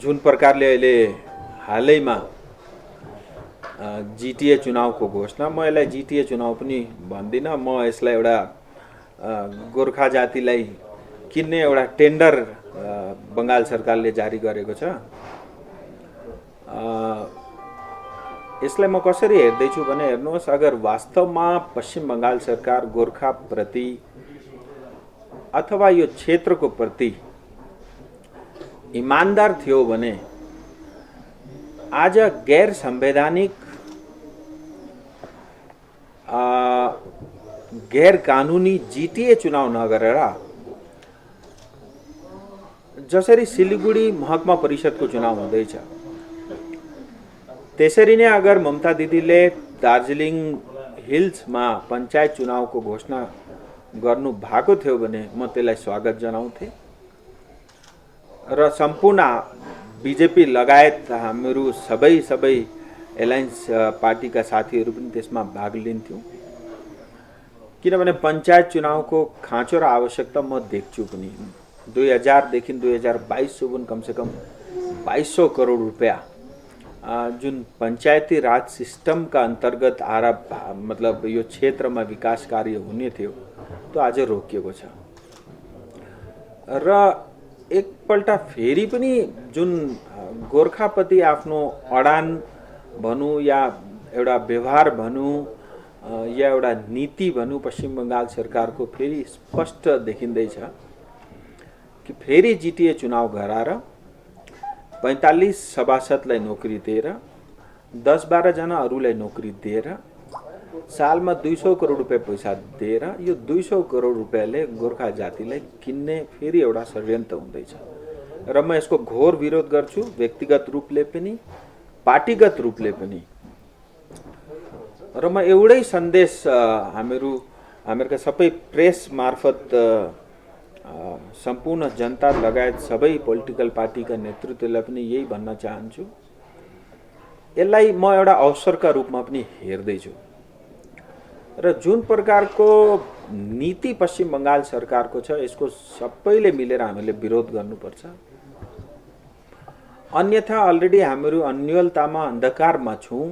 जुन प्रकारले अहिले हालैमा जिटिए चुनावको घोषणा, म यसलाई जिटिए चुनाव पनि भन्दिनँ, म यसलाई एउटा गोर्खा जातिलाई किन्ने एउटा टेन्डर बङ्गाल सरकारले जारी गरेको छ। यसलाई म कसरी हेर्दैछु भने, हेर्नुहोस्, अगर वास्तवमा पश्चिम बङ्गाल सरकार गोर्खा प्रति अथवा यो क्षेत्रको प्रति ईमानदार थियो भने आज गैर संवैधानिक गैर कानुनी जिटिए चुनाव नगरेर जसरी सिलिगुडी महकुमा परिषदको चुनाव हुँदैछ त्यसरी नै अगर ममता दिदीले दार्जिलिङ हिल्समा पञ्चायत चुनावको घोषणा गर्नु भएको थियो भने म त्यसलाई स्वागत जनाउँथे र सम्पूर्ण बीजेपी लगायत हामीहरू सबै एलायन्स पार्टीका साथीहरू पनि त्यसमा भाग लिन्थ्यौँ। किनभने पञ्चायत चुनावको खाँचो र आवश्यकता म देख्छु पनि। 2000 देखि 2022 सुन कमसेकम 2200 करोड रुपैयाँ जुन पञ्चायती राज सिस्टमका अन्तर्गत आएर मतलब यो क्षेत्रमा विकास कार्य हुने थियो त्यो आज रोकिएको छ। र एकपल्ट फेरि पनि जुन गोर्खाप्रति आफ्नो अडान भनौँ या एउटा व्यवहार भनौँ या एउटा नीति भनौँ पश्चिम बङ्गाल सरकारको फेरि स्पष्ट देखिँदैछ कि फेरि जिटिए चुनाव गराएर 45 सभासदलाई नोकरी दिएर 10-12 जना अरूलाई नोकरी दिएर सालमा 200 करोड रुपैयाँ पैसा दिएर यो 200 करोड रुपैयाँले गोर्खा जातिलाई किन्ने फेरि एउटा षड्यन्त्र हुँदैछ र म यसको घोर विरोध गर्छु, व्यक्तिगत रूपले पनि पार्टीगत रूपले पनि। र म एउटै सन्देश हामीहरूका सबै प्रेस मार्फत सम्पूर्ण जनता लगायत सबै पोलिटिकल पार्टीका नेतृत्वलाई पनि यही भन्न चाहन्छु, यसलाई म एउटा अवसरका रूपमा पनि हेर्दैछु र जुन प्रकारको नीति पश्चिम बङ्गाल सरकारको छ यसको सबैले मिलेर हामीले विरोध गर्नुपर्छ। अन्यथा अलरेडी हामीहरू अन्यलतामा अन्धकारमा छौँ,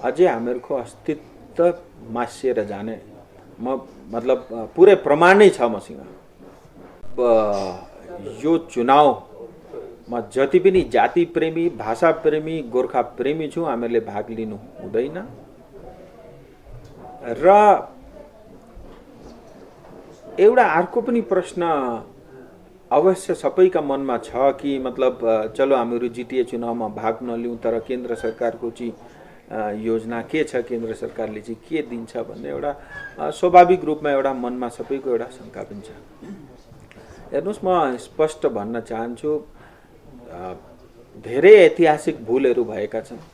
अझै हामीहरूको अस्तित्व मासिएर जाने मतलब पुरै प्रमाणै छ मसँग। यो चुनावमा जति पनि जाति प्रेमी भाषा प्रेमी गोर्खा प्रेमी छौँ हामीहरूले भाग लिनु हुँदैन र एउटा अर्को पनि प्रश्न अवश्य सबैका मनमा छ कि मतलब चलो हामीहरू जिटिए चुनावमा भाग नलिउँ तर केन्द्र सरकारको चाहिँ योजना के छ, केन्द्र सरकारले चाहिँ के दिन्छ भन्ने एउटा स्वाभाविक रूपमा एउटा मनमा सबैको एउटा शङ्का पनि छ। हेर्नुहोस्, म स्पष्ट भन्न चाहन्छु, धेरै ऐतिहासिक भूलहरू भएका छन्।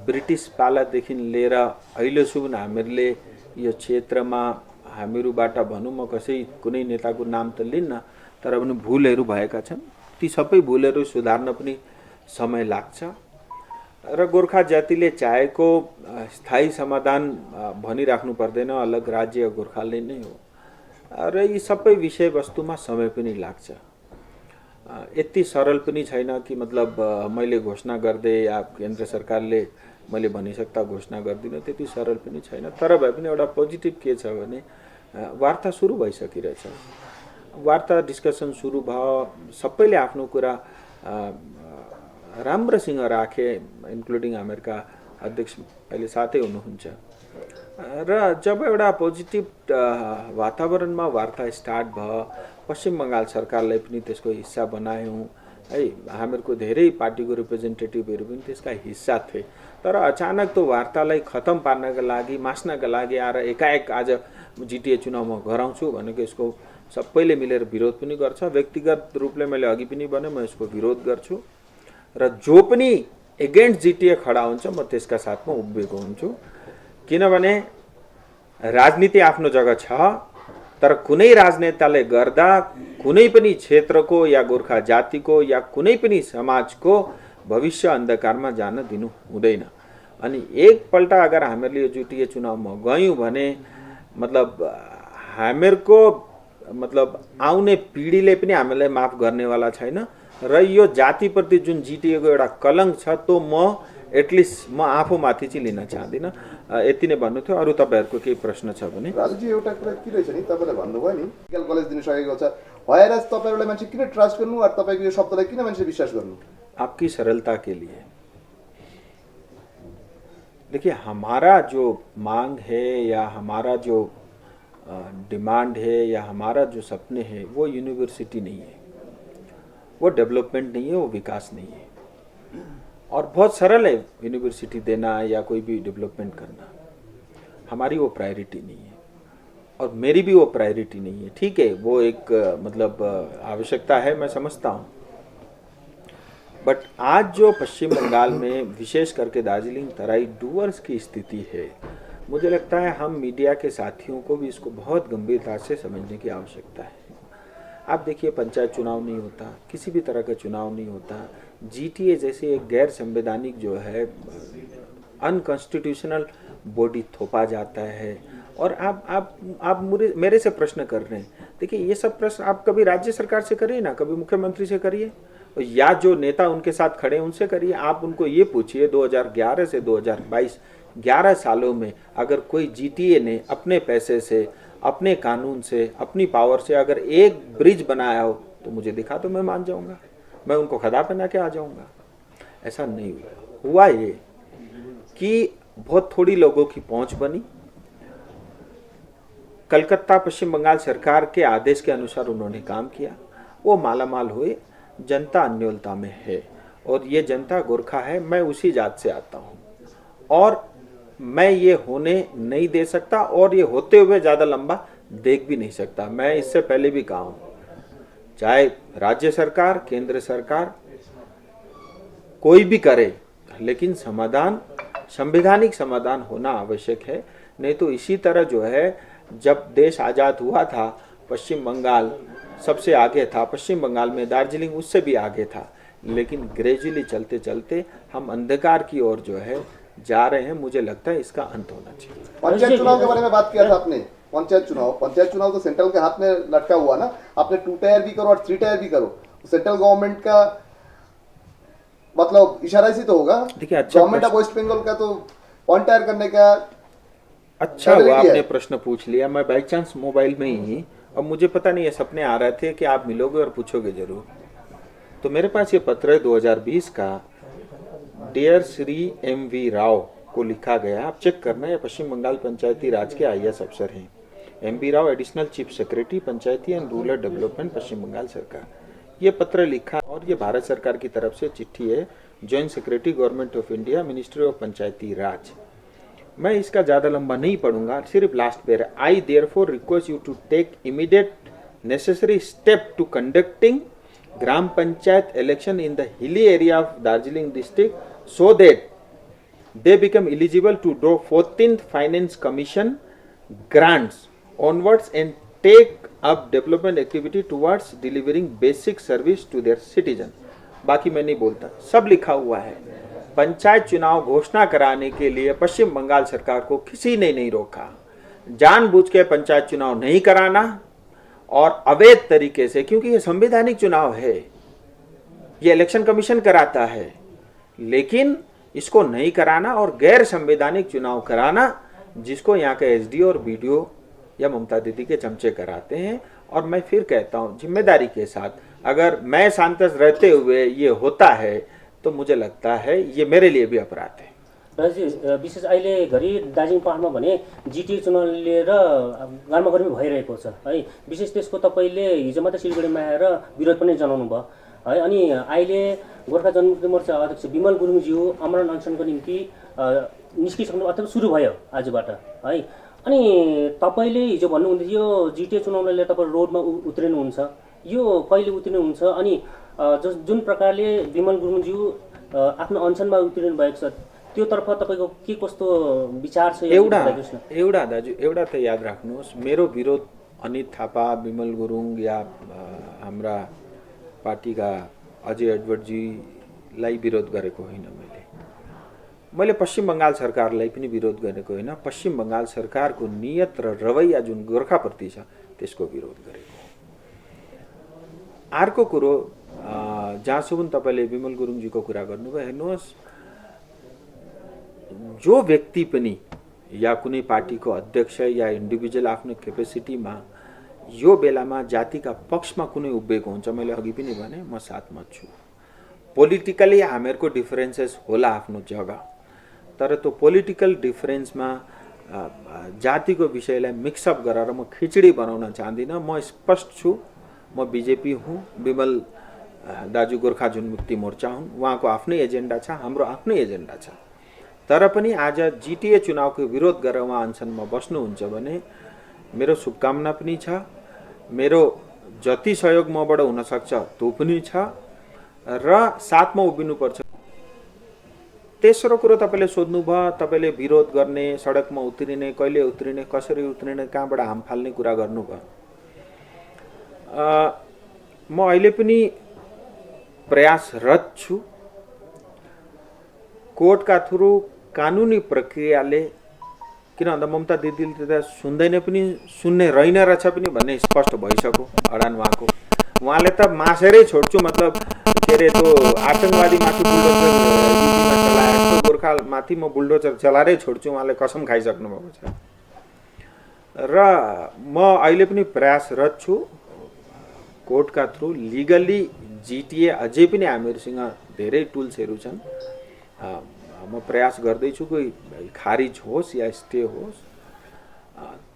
ब्रिटिस पालादेखि लिएर अहिलेसम्म हामीहरूले यो क्षेत्रमा हामीहरूबाट भनौँ, म कुनै नेताको नाम त लिन्न, तर पनि भूलहरू भएका छन्। ती सबै भूलहरू सुधार्न पनि समय लाग्छ र गोर्खा जातिले चाहेको स्थायी समाधान भनिराख्नु पर्दैन, अलग राज्य गोर्खाल्यान्ड नै हो र यी सबै विषयवस्तुमा समय पनि लाग्छ। यति सरल पनि छैन कि मतलब मैले घोषणा गर्दै या केन्द्र सरकारले मैले भनिसक्दा घोषणा गर्दिनँ, त्यति सरल पनि छैन। तर भए पनि एउटा पोजिटिभ के छ भने वार्ता सुरु भइसकिरहेछ, वार्ता डिस्कसन सुरु भयो, सबैले आफ्नो कुरा राम्रोसँग राखे, इन्क्लुडिङ हामीहरूका अध्यक्ष अहिले साथै हुनुहुन्छ र जब एउटा पोजिटिभ वातावरणमा वार्ता स्टार्ट भयो, पश्चिम बङ्गाल सरकारलाई पनि त्यसको हिस्सा बनायौँ है, हामीहरूको धेरै पार्टीको रिप्रेजेन्टेटिभहरू पनि त्यसका हिस्सा थिए। तर अचानक त्यो वार्तालाई खतम पार्नका लागि मास्नका लागि आएर एकाएक आज जिटिए चुनावमा गराउँछु भनेको यसको सबैले मिलेर विरोध पनि गर्छ। व्यक्तिगत रूपले मैले अघि पनि भने म यसको विरोध गर्छु र जो पनि एगेन्स्ट जिटिए खडा हुन्छ म त्यसका साथमा उभिएको हुन्छु। किनभने राजनीति आफ्नो जग्गा छ, तर कुनै राजनेताले गर्दा कुनै पनि क्षेत्रको या गोर्खा जातिको या कुनै पनि समाजको भविष्य अन्धकारमा जान दिनु हुँदैन। अनि एकपल्ट अगर हामीहरूले यो जिटिए चुनावमा गयौँ भने मतलब हामीहरूको मतलब आउने पिँढीले पनि हामीलाई माफ गर्नेवाला छैन र यो जातिप्रति जुन जिटिएको एउटा कलङ्क छ त्यो म एटलिस्ट म आफूमाथि चाहिँ लिन चाहदिनँ। यति नै भन्नु थियो। अरू तपाईँहरूको केही प्रश्न छ भने? राजुजी, एउटा कुरा के रहेछ नि, तपाईँले भन्नुभयो नि मेडिकल कलेज दिन सकेको छ, भएर तपाईँहरूलाई मान्छे किन ट्रस्ट गर्नु र तपाईँको यो शब्दलाई किन मान्छे विश्वास गर्नु? आपकी सरलता के लिए। देखिए, हमारा जो मांग है या हमारा जो डिमांड है या हमारा जो सपने हैं वो यूनिवर्सिटी नहीं है, वो डेवलपमेंट नहीं है, वो विकास नहीं है। और बहुत सरल है यूनिवर्सिटी देना या कोई भी डेवलपमेंट करना, हमारी वो प्रायोरिटी नहीं है और मेरी भी वो प्रायोरिटी नहीं है। ठीक है, वो एक मतलब आवश्यकता है, मैं समझता हूँ। बट आज जो पश्चिम बंगाल में विशेष करके दार्जिलिंग तराई डूवर्स की स्थिति है, मुझे लगता है हम मीडिया के साथियों को भी इसको बहुत गंभीरता से समझने की आवश्यकता है। आप देखिए, पंचायत चुनाव नहीं होता, किसी भी तरह का चुनाव नहीं होता, जीटीए जैसे एक गैर संवैधानिक जो है अनकॉन्स्टिट्यूशनल बॉडी थोपा जाता है। और आप मेरे से प्रश्न कर रहे हैं। देखिए, ये सब प्रश्न आप कभी राज्य सरकार से करिए ना, कभी मुख्यमंत्री से करिए, या जो नेता उनके साथ खड़े हैं उनसे करिए। आप उनको ये पूछिए 2011 से 2022 11 सालों में अगर कोई जीटीए ने अपने पैसे से, अपने कानून से, अपनी पावर से अगर एक ब्रिज बनाया हो तो मुझे दिखा दो, मैं मान जाऊंगा, मैं उनको खदा पहना के आ जाऊंगा। ऐसा नहीं हुआ। हुआ ये कि बहुत थोड़ी लोगों की पहुंच बनी। कलकत्ता पश्चिम बंगाल सरकार के आदेश के अनुसार उन्होंने काम किया, वो मालामाल हुए। जनता अन्योलता में है और ये जनता गोरखा है। मैं उसी जात से आता हूँ और मैं ये होने नहीं दे सकता और ये होते हुए ज़्यादा लंबा देख भी नहीं सकता। मैं इससे पहले भी कहा हूँ, चाहे राज्य सरकार, केंद्र सरकार कोई भी करे, लेकिन समाधान, संवैधानिक समाधान होना आवश्यक है। नहीं तो इसी तरह जो है, जब देश आज़ाद हुआ था पश्चिम बंगाल सबसे आगे था, पश्चिम बंगाल में दार्जिलिंग उससे भी आगे था, लेकिन ग्रेजुअली चलते चलते हम अंधकार की ओर जो है जा रहे हैं। मुझे लगता है इसका अंत होना चाहिए। पंचायत चुनाव के बारे में बात किया था आपने। पंचायत चुनाव तो सेंट्रल के हाथ में लटका हुआ ना। आपने 2 टायर भी करो और 3 टायर भी करो, सेंट्रल गवर्नमेंट का मतलब इशारा से तो होगा। देखिए, अच्छा गवर्नमेंट ऑफ वेस्ट बंगाल का तो 1 टायर करने का अच्छा हुआ आपने प्रश्न पूछ लिया। मैं बाई चांस मोबाइल में ही, अब मुझे पता नहीं है, सपने आ रहे थे कि आप मिलोगे और पूछोगे जरूर, तो मेरे पास ये पत्र है 2020 का, डियर श्री MV राव को लिखा गया। आप चेक करना, ये पश्चिम बंगाल पंचायती राज के IAS अफसर हैं। MV Rao, additional chief secretary Panchayati and rural development पश्चिम बंगाल सरकार। ये पत्र लिखा और ये भारत सरकार की तरफ से चिट्ठी है, joint secretary government of India, ministry of Panchayati Raj. मैं इसका ज़्यादा लंबा नहीं पढ़ूंगा, सिर्फ लास्ट पेयर है। I therefore request you to take immediate necessary step to conducting gram panchayat election in the hilly area of Darjeeling district so that they become eligible to draw 14th Finance Commission grants onwards and take up development activity towards delivering basic service to their citizen। बाकी मैं नहीं बोलता, सब लिखा हुआ है। पंचायत चुनाव घोषणा कराने के लिए पश्चिम बंगाल सरकार को किसी ने नहीं रोका। जानबूझ के पंचायत चुनाव नहीं कराना और अवैध तरीके से, क्योंकि ये संवैधानिक चुनाव है, ये इलेक्शन कमीशन कराता है, लेकिन इसको नहीं कराना और गैर संवैधानिक चुनाव कराना, जिसको यहाँ के SD और BDO या ममता दीदी के चमचे कराते हैं। और मैं फिर कहता हूँ, जिम्मेदारी के साथ, अगर मैं सांसद रहते हुए ये होता है तो मुझे लगता है ये मेरे लिए भी अपराध है। विशेष अहिले घरि दार्जिलिङ पहाडमा भने जिटिए चुनाव लिएर गर्मागर्मी भइरहेको छ है। विशेष त्यसको तपाईले हिजो मात्रै सिलगढीमा आएर विरोध पनि जनाउनु भयो है। अनि अहिले गोर्खा जनमुक्ति मोर्चा अध्यक्ष विमल गुरुङज्यू आमरण अनसनको निम्ति निस्किसक्नु अथवा सुरु भयो आजबाट है। अनि तपाईले हिजो भन्नुहुन्थ्यो यो जिटिए चुनावलाई लिएर तपाईँ रोडमा उत्रिनुहुन्छ, यो कहिले उत्रिनुहुन्छ? अनि जुन प्रकारले विमल गुरुङज्यू आफ्नो अनसनमा उत्रिनु भएको छ त्योतर्फ तपाईको के कस्तो विचार छ? एउटा दाजु, एउटा त याद राख्नुहोस्, मेरो विरोध अनित थापा, विमल गुरुङ या हाम्रा पार्टीका अजय एडवर्डजीलाई विरोध गरेको होइन। मैले पश्चिम बंगाल सरकारलाई पनि विरोध गरेको होइन। पश्चिम बंगाल सरकारको नियत र रवैया जुन गोर्खाप्रति छ त्यसको विरोध गरेको। अर्को कुरो, जहाँसम्म तपाईँले विमल गुरुङजीको कुरा गर्नुभयो, हेर्नुहोस्, जो व्यक्ति पनि या कुनै पार्टीको अध्यक्ष या इन्डिभिजुअल आफ्नो क्यापेसिटीमा यो बेलामा जातिका पक्षमा कुनै उभिएको हुन्छ, मैले अघि पनि भने म साथमा छु। पोलिटिकली हामीहरूको डिफरेन्सेस होला आफ्नो जग्गा, तर त्यो पोलिटिकल डिफरेन्समा जातिको विषयलाई मिक्सअप गरेर म खिचडी बनाउन चाहदिनँ। म स्पष्ट छु, म बिजेपी हुँ, विमल दाजु गोर्खा जनमुक्ति मोर्चा हुन्, उहाँको आफ्नै एजेन्डा छ, हाम्रो आफ्नै एजेन्डा छ। तर पनि आज जिटिए चुनावको विरोध गरेर उहाँ अनसनमा बस्नुहुन्छ भने मेरो शुभकामना पनि छ, मेरो जति सहयोग मबाट हुनसक्छ त्यो पनि छ र साथमा उभिनुपर्छ। तेस्रो कुरो तपाईँले सोध्नुभयो, तपाईँले विरोध गर्ने, सडकमा उत्रिने, कहिले उत्रिने, कसरी उत्रिने, कहाँबाट हाम फाल्ने कुरा गर्नुभयो। म अहिले पनि प्रयासरत छु। कोर्टका थ्रु कानुनी प्रक्रियाले, किन भन्दा ममता दिदीले त सुन्दैन पनि, सुन्ने रहेन रहेछ पनि भन्ने स्पष्ट भइसक्यो अडान उहाँको। उहाँले त मासेरै छोड्छु, मतलब के अरे त्यो आतङ्कवादी माथि बुलडोजर युपीमा चलाएको गोर्खा माथि म बुलडोजर चलाएरै छोड्छु, उहाँले कसम खाइसक्नु भएको छ। र म अहिले पनि प्रयासरत छु कोर्टका थ्रु लिगली जिटिए, अझै पनि हामीहरूसँग धेरै टुल्सहरू छन्। म प्रयास गर्दैछु कोही खारिज होस् या स्टे होस्,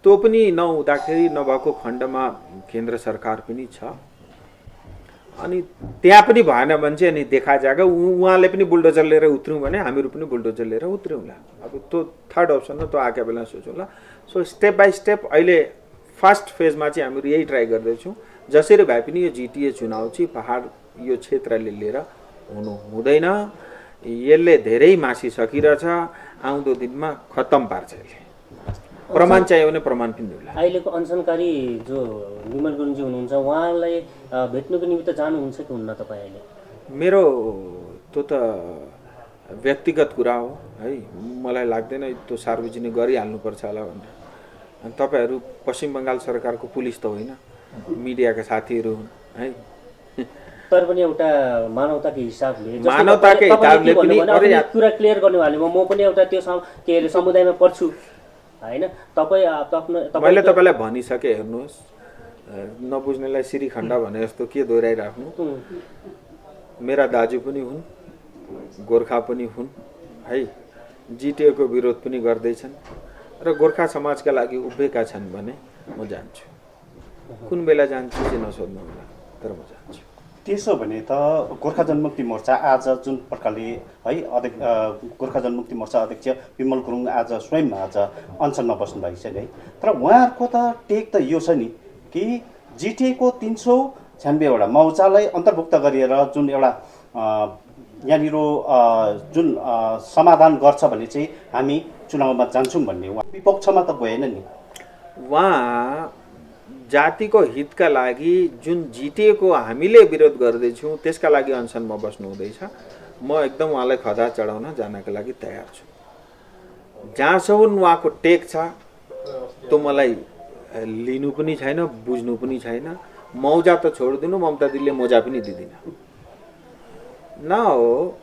त्यो पनि नहुँदाखेरि नभएको खण्डमा केन्द्र सरकार पनि छ, अनि त्यहाँ पनि भएन भने चाहिँ अनि देखा जाएगा उहाँले पनि बुलडोजर लिएर उत्रौँ भने हामीहरू पनि बुलडोजर लिएर उत्रौँला। अब त्यो थर्ड अप्सन हो, त्यो आएका बेला सोचौँला। सो स्टेप बाई स्टेप अहिले फर्स्ट फेजमा चाहिँ हामीहरू यही ट्राई गर्दैछौँ, जसरी भए पनि यो जिटिए चुनाव चाहिँ पहाड यो क्षेत्रले लिएर हुनु हुँदैन। यसले धेरै मासिसकिरहेछ, आउँदो दिनमा खत्तम पार्छ यसले। प्रमाण चाहियो भने प्रमाण पनि दिउँला। अहिलेको अनसनकारी जो विमल गुरुङजी हुनुहुन्छ, उहाँलाई भेट्नुको निमित्त जानुहुन्छ कि हुन्न तपाईँ अहिले? मेरो त्यो त व्यक्तिगत कुरा हो है, मलाई लाग्दैन त्यो सार्वजनिक गरिहाल्नुपर्छ होला भनेर। अनि तपाईँहरू पश्चिम बङ्गाल सरकारको पुलिस त होइन, मिडियाका साथीहरू हुन् है। तर पनि एउटा मानवताको हिसाबले पनि कुरा क्लियर गर्नेवाले म पनि एउटा त्यो के अरे समुदायमा पर्छु होइन। मैले तपाईँलाई भनिसकेँ, हेर्नुहोस्, नबुझ्नेलाई श्रीखण्ड भने जस्तो के दोहोऱ्याइराख्नु। मेरा दाजु पनि हुन्, गोर्खा पनि हुन् है, जिटिएको विरोध पनि गर्दैछन् र गोर्खा समाजका लागि उभिएका छन् भने म जान्छु। कुन बेला जान्छु चाहिँ नसोध्नु होला, तर म जान्छु। त्यसो भने त गोर्खा जनमुक्ति मोर्चा आज जुन प्रकारले है गोर्खा जनमुक्ति मोर्चा अध्यक्ष विमल गुरुङ आज स्वयं आज अनसनमा बस्नु भएको छ है, तर उहाँहरूको त टेक त यो छ नि कि जिटिएको 396वटा मौजालाई अन्तर्भुक्त गरिएर जुन एउटा यहाँनिर जुन समाधान गर्छ भने चाहिँ हामी चुनावमा जान्छौँ भन्ने उहाँ विपक्षमा त गएन नि। उहाँ जातिको हितका लागि जुन जिटिएको हामीले विरोध गर्दैछौँ त्यसका लागि अनसनमा बस्नु हुँदैछ। म एकदम उहाँलाई खदा चढाउन जानका लागि तयार छु। जहाँसम्म उहाँको टेक छ त्यो मलाई लिनु पनि छैन, बुझ्नु पनि छैन। मौजा त छोडिदिनु, ममता दिदीले मोजा पनि दिँदिन न हो।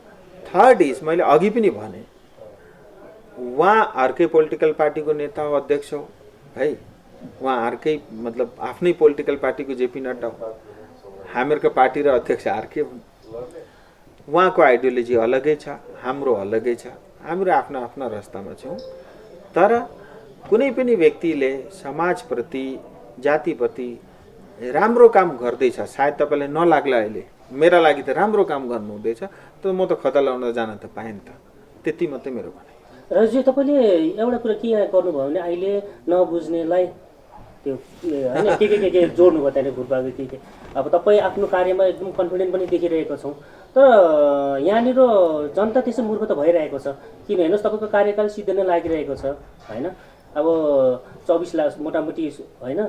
थर्ड इज, मैले अघि पनि भने, उहाँ अर्कै पोलिटिकल पार्टीको नेता हो, अध्यक्ष हो है, उहाँ अर्कै मतलब आफ्नै पोलिटिकल पार्टीको जेपी नड्डा हो, हामीहरूको पार्टी र अध्यक्ष अर्कै हुन्। उहाँको आइडियोलोजी अलगै छ, हाम्रो अलगै छ, हाम्रो आफ्ना आफ्ना रास्तामा छौँ। तर कुनै पनि व्यक्तिले समाजप्रति, जातिप्रति राम्रो काम गर्दैछ, सायद तपाईँलाई नलाग्ला अहिले, मेरा लागि त राम्रो काम गर्नु हुँदैछ, तर म त खदा लाउन जान त पाएँ नि त। त्यति मात्रै मेरो भनाइ। राजु, तपाईँले एउटा कुरा के गर्नुभयो भने अहिले नबुझ्नेलाई त्यो होइन के जोड्नु भयो त्यहाँनिर घुटबाको के अब तपाईँ आफ्नो कार्यमा एकदम कन्फिडेन्ट पनि देखिरहेको छौँ, तर यहाँनिर जनता त्यसै मूर्ख त भइरहेको छ। किन हेर्नुहोस्, तपाईँको कार्यकाल सिद्धै नै लागिरहेको छ होइन। अब 24 लाख मोटामोटी होइन,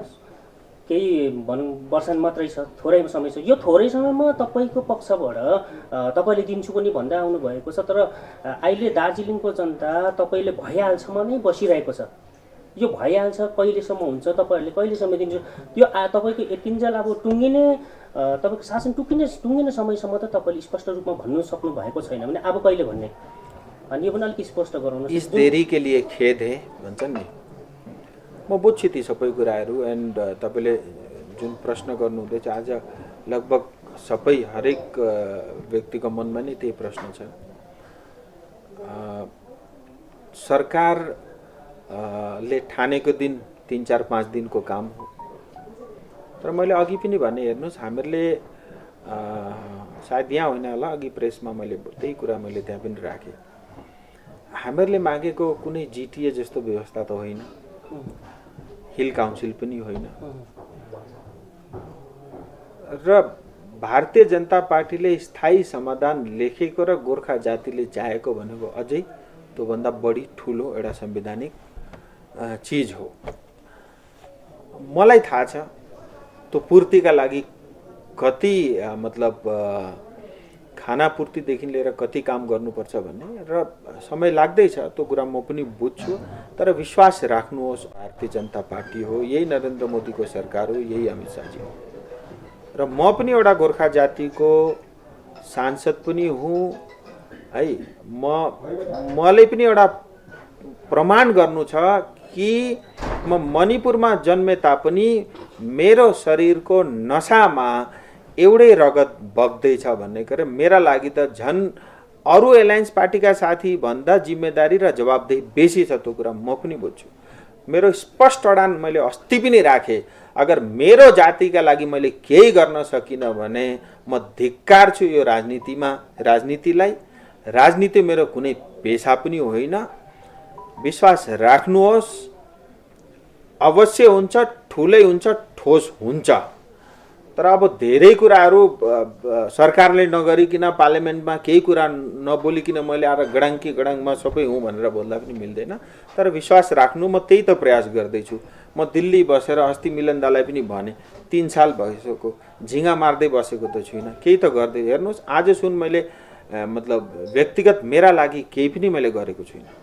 केही भनौँ वर्ष मात्रै छ, थोरै समय छ। यो थोरै समयमा तपाईँको पक्षबाट तपाईँले दिन्छु पनि भन्दै आउनुभएको छ, तर अहिले दार्जिलिङको जनता तपाईँले भइहाल्छमा नै बसिरहेको छ यो भइहाल्छ, कहिलेसम्म हुन्छ, तपाईँहरूले कहिलेसम्म दिन्छ त्यो तपाईँको यतिन्जेल अब टुङ्गिने तपाईँको शासन टुङ्गिने समयसम्म त तपाईँले स्पष्ट रूपमा भन्नु सक्नु भएको छैन भने अब कहिले भन्ने, अनि यो पनि अलिक स्पष्ट गराउनुहोस्। इस देरी के लिए खेद है भन्छन् नि, म बुझ्छु ती सबै कुराहरू। एन्ड तपाईँले जुन प्रश्न गर्नुहुँदैछ आज लगभग सबै हरेक व्यक्तिको मनमा नै त्यही प्रश्न छ। सरकारले ठानेको दिन 3-4-5 दिनको काम हो, तर मैले अघि पनि भने हेर्नुहोस्, हामीहरूले सायद यहाँ होइन होला, अघि प्रेसमा मैले त्यही कुरा मैले त्यहाँ पनि राखेँ। हामीहरूले मागेको कुनै जिटिए जस्तो व्यवस्था त होइन, हिल काउन्सिल पनि होइन, र भारतीय जनता पार्टीले स्थायी समाधान लेखेको र गोर्खा जातिले चाहेको भनेको अझै त्योभन्दा बढी ठुलो एउटा संवैधानिक चिज हो। मलाई थाहा छ त्यो पूर्तिका लागि कति मतलब खाना पूर्तिदेखि लिएर कति काम गर्नुपर्छ भन्ने, र समय लाग्दैछ, त्यो कुरा म पनि बुझ्छु। तर विश्वास राख्नुहोस्, भारतीय जनता पार्टी हो, यही नरेन्द्र मोदीको सरकार हो, यही अमित शाहजी हो, र म पनि एउटा गोर्खा जातिको सांसद पनि हुँ है। मलाई पनि एउटा प्रमाण गर्नु छ कि म मणिपुरमा जन्मे तापनि मेरो शरीरको नसामा एउटै रगत बग्दैछ भन्ने कुरा मेरा लागि त झन् अरू एलायन्स पार्टीका साथी भन्दा जिम्मेदारी र जवाबदेही बेसी छ। त्यो कुरा म पनि बुझ्छु। मेरो स्पष्ट अडान मैले अस्ति पनि राखेँ, अगर मेरो जातिका लागि मैले केही गर्न सकिनँ भने म धिक्कारछु यो राजनीतिलाई। राजनीति मेरो कुनै पेशा पनि होइन। विश्वास राख्नुहोस्, अवश्य हुन्छ, ठुलै हुन्छ, ठोस हुन्छ। तर अब धेरै कुराहरू सरकारले नगरिकन पार्लियामेन्टमा केही कुरा नबोलिकन मैले आएर गडाङमा सबै हुँ भनेर बोल्दा पनि मिल्दैन। तर विश्वास राख्नु, म त्यही त प्रयास गर्दैछु। म दिल्ली बसेर अस्ति मिलन दालाई पनि भने 3 साल भइसक्यो, झिङ्गा मार्दै बसेको त छुइनँ, केही त गर्दै। हेर्नुहोस् आज सुन मैले मतलब व्यक्तिगत मेरा लागि केही पनि मैले गरेको छुइनँ।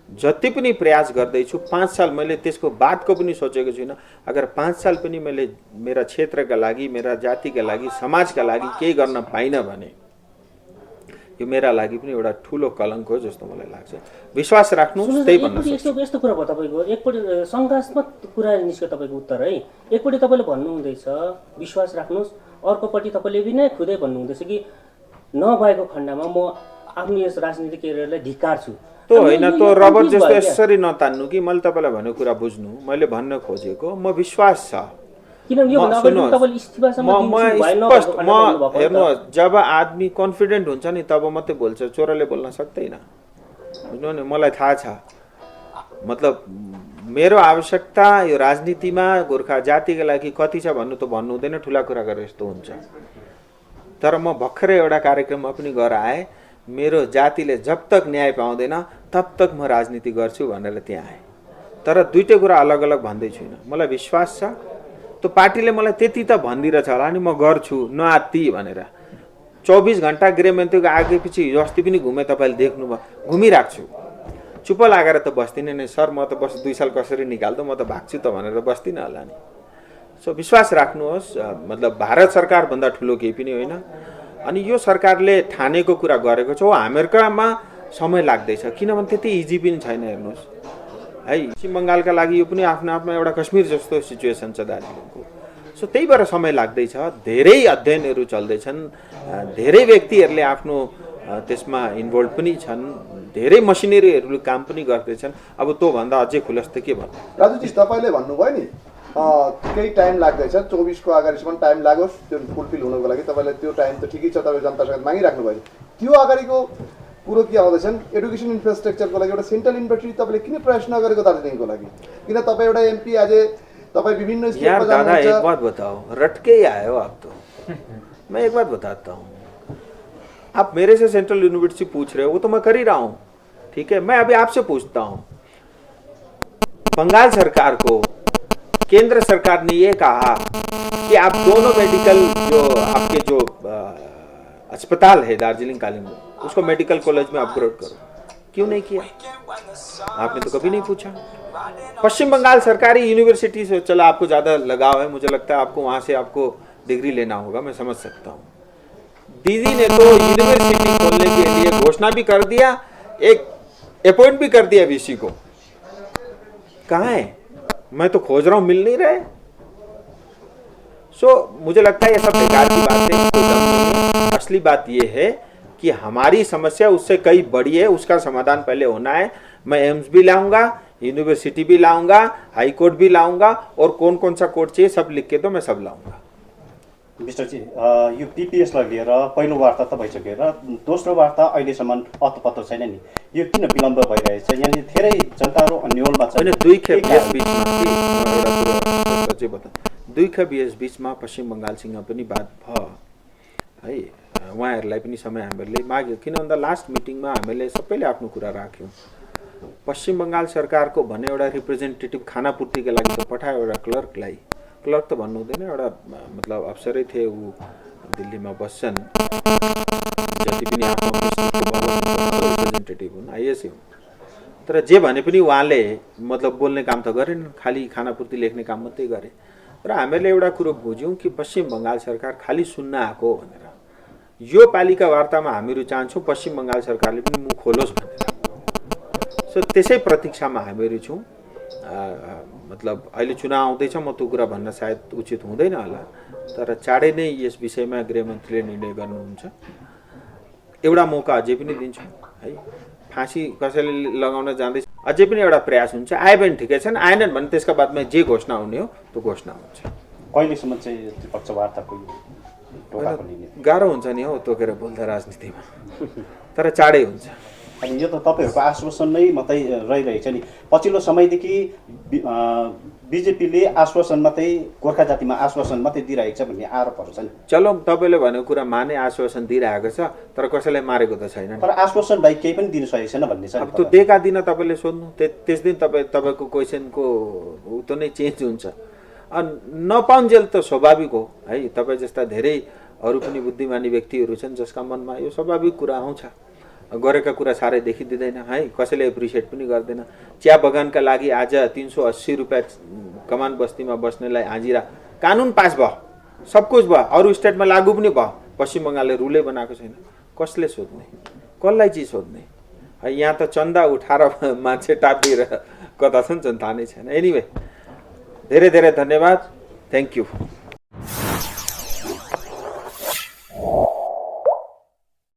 जति पनि प्रयास गर्दैछु 5 साल मैले त्यसको बादको पनि सोचेको छुइनँ। अगर 5 साल पनि मैले मेरा क्षेत्रका लागि, मेरा जातिका लागि, समाजका लागि केही गर्न पाइनँ भने यो मेरा लागि पनि एउटा ठुलो कलङ्क हो जस्तो मलाई लाग्छ। विश्वास राख्नुहोस्, त्यही भन्नु सक्छु। यस्तो कुरा भयो तपाईँको, एकपट्टि शङ्कास्पद कुरा निस्क्यो तपाईँको उत्तर है। एकपट्टि तपाईँले भन्नुहुँदैछ विश्वास राख्नुहोस्, अर्कोपट्टि तपाईँले पनि खुदै भन्नुहुँदैछ कि नभएको खण्डमा म आफ्नो यस राजनीतिक क्यारियरलाई धिक्कारछु। त्यो होइन, त्यो रबर जस्तो यसरी नतान्नु कि मैले तपाईँलाई भनेको कुरा बुझ्नु। मैले भन्न खोजेको म विश्वास छ। हेर्नुहोस्, जब आदमी कन्फिडेन्ट हुन्छ नि तब मात्रै बोल्छ, चोरले बोल्न सक्दैन। बुझ्नु नि, मलाई थाहा छ। मतलब मेरो आवश्यकता यो राजनीतिमा गोर्खा जातिका लागि कति छ भन्नु त भन्नु हुँदैन, ठुला कुरा गरेर यस्तो हुन्छ। तर म भर्खरै एउटा कार्यक्रममा पनि गएर आएँ, मेरो जातिले जब तक न्याय पाउँदैन तब तक म राजनीति गर्छु भनेर त्यहाँ आएँ। तर दुईटै कुरा अलग अलग भन्दै छुइनँ। मलाई विश्वास छ त्यो पार्टीले मलाई त्यति त भनिदिरहेछ होला नि, म गर्छु नआत्ती भनेर। 24 घण्टा गृहमन्त्रीको आगेपछि हिजो अस्ति पनि घुमे, तपाईँले देख्नुभयो, घुमिरहेको छु। चुप लागेर त बस्दिनँ नि सर, म त बस 2 साल कसरी निकाल्दो, म त भाग्छु त भनेर बस्दिनँ होला नि। सो विश्वास राख्नुहोस्, मतलब भारत सरकारभन्दा ठुलो केही पनि होइन। अनि यो सरकारले ठानेको कुरा गरेको छ। हामीहरूकामा समय लाग्दैछ, किनभने त्यति इजी पनि छैन। हेर्नुहोस् है, पश्चिम बङ्गालका लागि यो पनि आफ्नो आफ्ना एउटा कश्मीर जस्तो सिचुएसन छ दार्जिलिङको। सो त्यही भएर समय लाग्दैछ। धेरै अध्ययनहरू चल्दैछन्, धेरै व्यक्तिहरूले आफ्नो त्यसमा इन्भल्भ पनि छन्, धेरै मसिनरीहरूले काम पनि गर्दैछन्। अब त्योभन्दा अझै खुलस्त के भन्नु। राजुजी, तपाईँले भन्नुभयो नि केही टाइम लाग्दैछ, 24 को अगाडिसम्म टाइम लागोस् त्यो फुलफिल हुनको लागि। तपाईँले त्यो टाइम त ठिकै छ, तपाईँ जनतासँग मागिराख्नु भयो। त्यो अगाडिको कुरो के आउँदैछन्, एडुकेसन इन्फ्रास्ट्रक्चरको लागि एउटा सेन्ट्रल युनिभर्सिटी तपाईँले किन प्रयास नगरेको दार्जिलिङको लागि? किन तपाईँ एउटा एमपी आज तपाईँ विभिन्न यार दादा एक बात बताओ, रट के ही आए हो आप तो। मैं एक बात बताता हूँ, आप मेरे से सेंट्रल यूनिवर्सिटी पूछ रहे हो, वो तो मैं कर ही रहा हूँ, ठीक है। मैं अभी आपसे पूछता हूँ, बंगाल सरकार को केंद्र सरकार ने ये कहा कि आप दोनों मेडिकल जो आपके जो अस्पताल है दार्जिलिंग कालिम्पोंग, उसको मेडिकल कॉलेज में अपग्रेड करो। क्यों नहीं किया? आपने तो कभी नहीं पूछा। पश्चिम बंगाल सरकारी यूनिवर्सिटी से चला आपको ज़्यादा लगाव है, मुझे लगता है आपको वहाँ से आपको डिग्री लेना होगा, मैं समझ सकता हूँ। दीदी ने तो यूनिवर्सिटी खोलने के लिए घोषणा भी कर दिया, एक अपॉइंट भी कर दिया वीसी को। कहाँ है? मैं तो खोज रहा हूँ, मिल नहीं रहे। मुझे लगता है ये सब बेकार की बात है, कोई दम नहीं है। असली बात ये है कि हमारी समस्या उससे कई बड़ी है, उसका समाधान पहले होना है। मैं एम्स भी लाऊंगा, यूनिवर्सिटी भी लाऊंगा, हाई कोर्ट भी लाऊंगा, और कौन कौन सा कोर्ट चाहिए सब लिख के दो, मैं सब लाऊंगा। मिस्टरजी, यो पिपिएसलाई लिएर पहिलो वार्ता त भइसक्यो र दोस्रो वार्ता अहिलेसम्म अत्तो छैन नि, यो किन विलम्ब भइरहेछ? यहाँनिर धेरै जनताहरू अन्यलमा छन्। दुई खेप यस बीचमा पश्चिम बङ्गालसँग पनि बात भयो है, उहाँहरूलाई पनि समय हामीहरूले माग्यो। किन भन्दा लास्ट मिटिङमा हामीले सबैले आफ्नो कुरा राख्यौँ। पश्चिम बङ्गाल सरकारको भने एउटा रिप्रेजेन्टेटिभ खानापूर्तिका लागि त पठायो एउटा क्लर्कलाई, क्लर्क त भन्नु हुँदैन, एउटा मतलब अफसरै थिए, ऊ दिल्लीमा बस्छन्, जति पनि आफ्नो रिप्रेजेन्टेटिभ हुन्, आइएसए हुन्। तर जे भने पनि उहाँले मतलब बोल्ने काम त गरेन, खालि खानापूर्ति लेख्ने काम मात्रै गरे। र हामीले एउटा कुरो बुझ्यौँ कि पश्चिम बङ्गाल सरकार खालि सुन्न आएको भनेर। यो पालिका वार्तामा हामीहरू चाहन्छौँ पश्चिम बङ्गाल सरकारले पनि मुख खोलोस् भनेर। त्यसै प्रतीक्षामा हामीहरू छौँ। मतलब अहिले चुनाव आउँदैछ, म त्यो कुरा भन्न सायद उचित हुँदैन होला, तर चाँडै नै यस विषयमा गृहमन्त्रीले निर्णय गर्नुहुन्छ। एउटा मौका अझै पनि दिन्छौँ है, फाँसी कसैले लगाउन जाँदैछ, अझै पनि एउटा प्रयास हुन्छ। आए पनि ठिकै छन्, आएनन् भने त्यसका बादमा जे घोषणा हुने हो त्यो घोषणा हुन्छ। कहिलेसम्म चाहिँ त्रिपक्ष वार्ताको टोका खोलिने? गाह्रो हुन्छ नि हो तोकेर बोल्दा राजनीतिमा, तर चाँडै हुन्छ। अनि यो त तपाईँहरूको आश्वासन नै मात्रै रहिरहेछ नि। पछिल्लो समयदेखि बिजेपीले आश्वासन मात्रै, गोर्खा जातिमा आश्वासन मात्रै दिइरहेको छ भन्ने आरोपहरू छन्। चलो तपाईँले भनेको कुरा माने, आश्वासन दिइरहेको छ, तर कसैलाई मारेको त छैन। तर आश्वासन बाहेक केही पनि दिनु सकेको छैन भन्ने छ। अब त्यो दिएका दिन तपाईँले सोध्नु, त्यस दिन तपाईँको क्वेसनको उ त नै चेन्ज हुन्छ। नपाउन्जेल त स्वाभाविक हो है, तपाईँ जस्ता धेरै अरू पनि बुद्धिमानी व्यक्तिहरू छन् जसका मनमा यो स्वाभाविक कुरा आउँछ। गरेका कुरा साह्रै देखिदिँदैन है, कसैले एप्रिसिएट पनि गर्दैन। चिया बगानका लागि आज 380 रुपियाँ कमान बस्तीमा बस्नेलाई हाजिरा कानुन पास भयो, सब कुछ भयो, अरू स्टेटमा लागू पनि भयो, पश्चिम बङ्गालले रुलै बनाएको छैन। कसले सोध्ने, कसलाई चाहिँ सोध्ने है? यहाँ त चन्दा उठाएर मान्छे टापिएर कता छन् जनता नै छैन। एनिवे, धेरै धेरै धन्यवाद, थ्याङ्क यू।